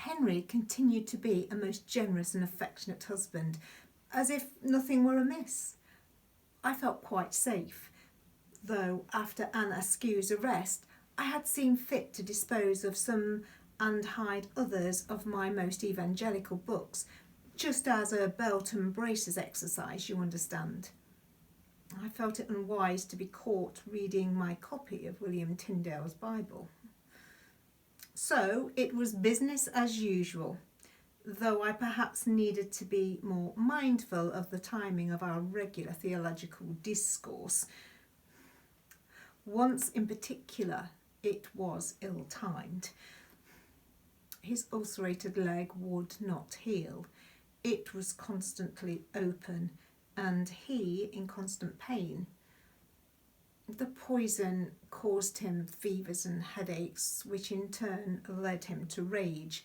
Henry continued to be a most generous and affectionate husband, as if nothing were amiss. I felt quite safe, though after Anne Askew's arrest I had seen fit to dispose of some and hide others of my most evangelical books, just as a belt and braces exercise, you understand. I felt it unwise to be caught reading my copy of William Tyndale's Bible. So it was business as usual, though I perhaps needed to be more mindful of the timing of our regular theological discourse. Once in particular, it was ill-timed. His ulcerated leg would not heal. It was constantly open, and he in constant pain. The poison caused him fevers and headaches, which in turn led him to rage.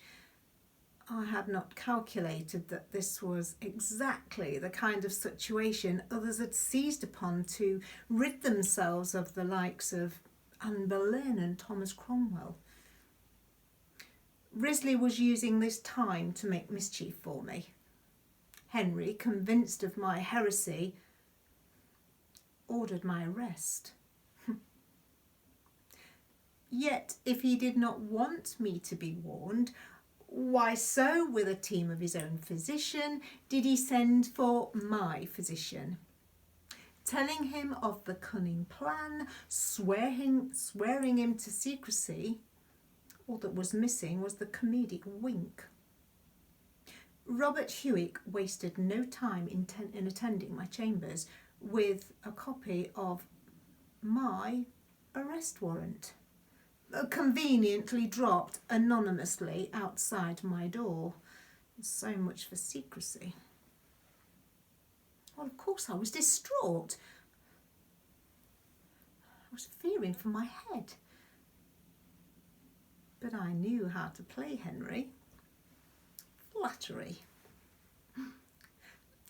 I had not calculated that this was exactly the kind of situation others had seized upon to rid themselves of the likes of Anne Boleyn and Thomas Cromwell. Risley was using this time to make mischief for me. Henry, convinced of my heresy, ordered my arrest. Yet, if he did not want me to be warned, why so, with a team of his own physician, did he send for my physician, telling him of the cunning plan, swearing him to secrecy. All that was missing was the comedic wink. Robert Hewick wasted no time in attending my chambers with a copy of my arrest warrant, conveniently dropped anonymously outside my door. So much for secrecy. Well, of course I was distraught. I was fearing for my head. But I knew how to play Henry. Flattery.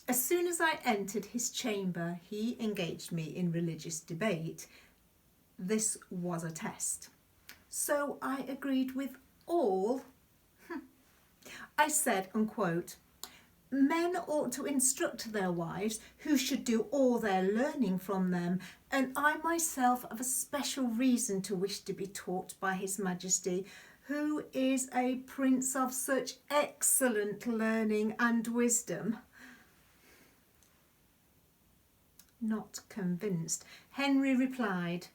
As soon as I entered his chamber, he engaged me in religious debate. This was a test. So I agreed with all. I said, unquote, men ought to instruct their wives, who should do all their learning from them, and I myself have a special reason to wish to be taught by His Majesty, who is a prince of such excellent learning and wisdom. Not convinced, Henry replied,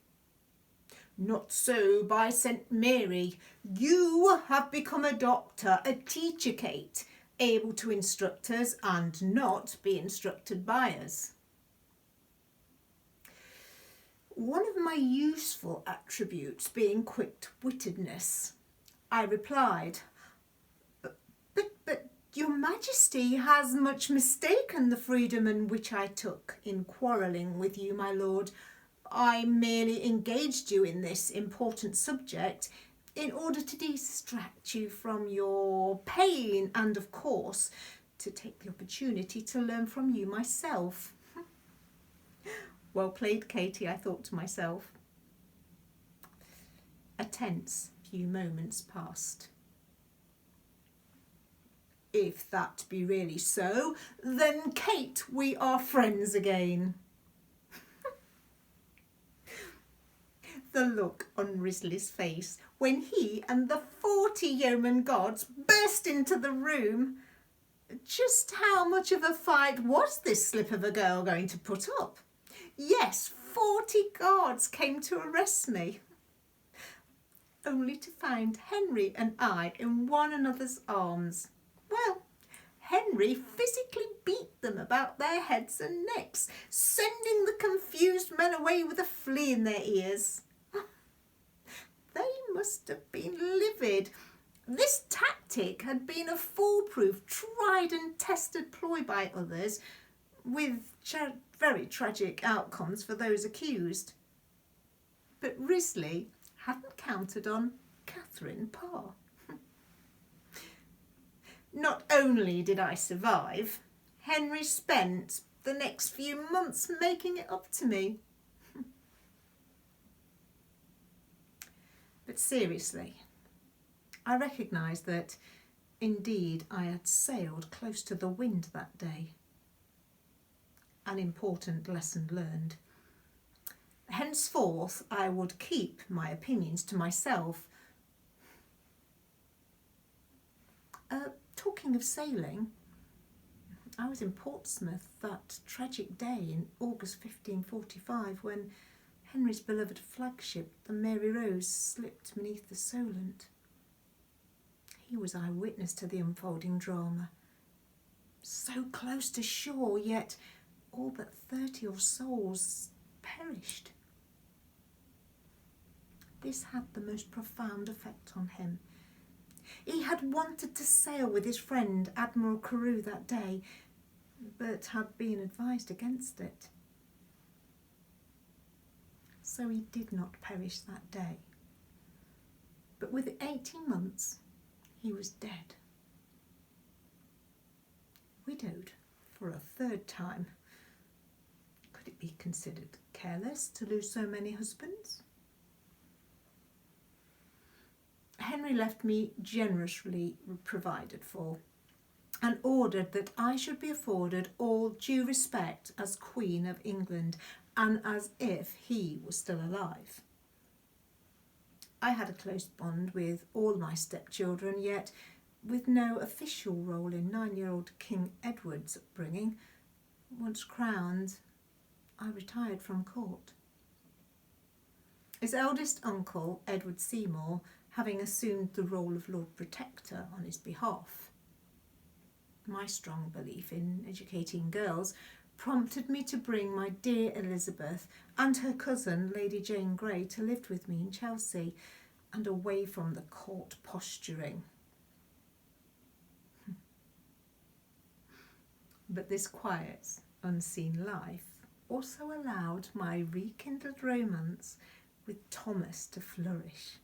"Not so, by St. Mary. You have become a doctor, a teacher, Kate, able to instruct us and not be instructed by us." One of my useful attributes being quick-wittedness, I replied, But your Majesty has much mistaken the freedom in which I took in quarrelling with you, my lord. I merely engaged you in this important subject in order to distract you from your pain and, of course, to take the opportunity to learn from you myself. Well played, Katie, I thought to myself. A tense few moments passed. If that be really so, then, Kate, we are friends again. The look on Risley's face when he and the 40 yeoman guards burst into the room. Just how much of a fight was this slip of a girl going to put up? Yes, 40 guards came to arrest me, only to find Henry and I in one another's arms. Well, Henry physically beat them about their heads and necks, sending the confused men away with a flea in their ears. They must have been livid. This tactic had been a foolproof, tried and tested ploy by others, with very tragic outcomes for those accused. But Risley hadn't counted on Katherine Parr. Not only did I survive, Henry spent the next few months making it up to me. But seriously, I recognise that Indeed, I had sailed close to the wind that day. An important lesson learned. Henceforth, I would keep my opinions to myself. Talking of sailing, I was in Portsmouth that tragic day in August 1545 when Henry's beloved flagship, the Mary Rose, slipped beneath the Solent. He was eyewitness to the unfolding drama. So close to shore, yet all but 30 odd souls perished. This had the most profound effect on him. He had wanted to sail with his friend Admiral Carew that day, but had been advised against it. So he did not perish that day. But within 18 months, he was dead. Widowed for a third time. Could it be considered careless to lose so many husbands? Henry left me generously provided for and ordered that I should be afforded all due respect as Queen of England and as if he was still alive. I had a close bond with all my stepchildren, yet with no official role in 9-year-old King Edward's upbringing. Once crowned, I retired from court. His eldest uncle, Edward Seymour, having assumed the role of Lord Protector on his behalf. My strong belief in educating girls prompted me to bring my dear Elizabeth and her cousin, Lady Jane Grey, to live with me in Chelsea and away from the court posturing. But this quiet, unseen life also allowed my rekindled romance with Thomas to flourish.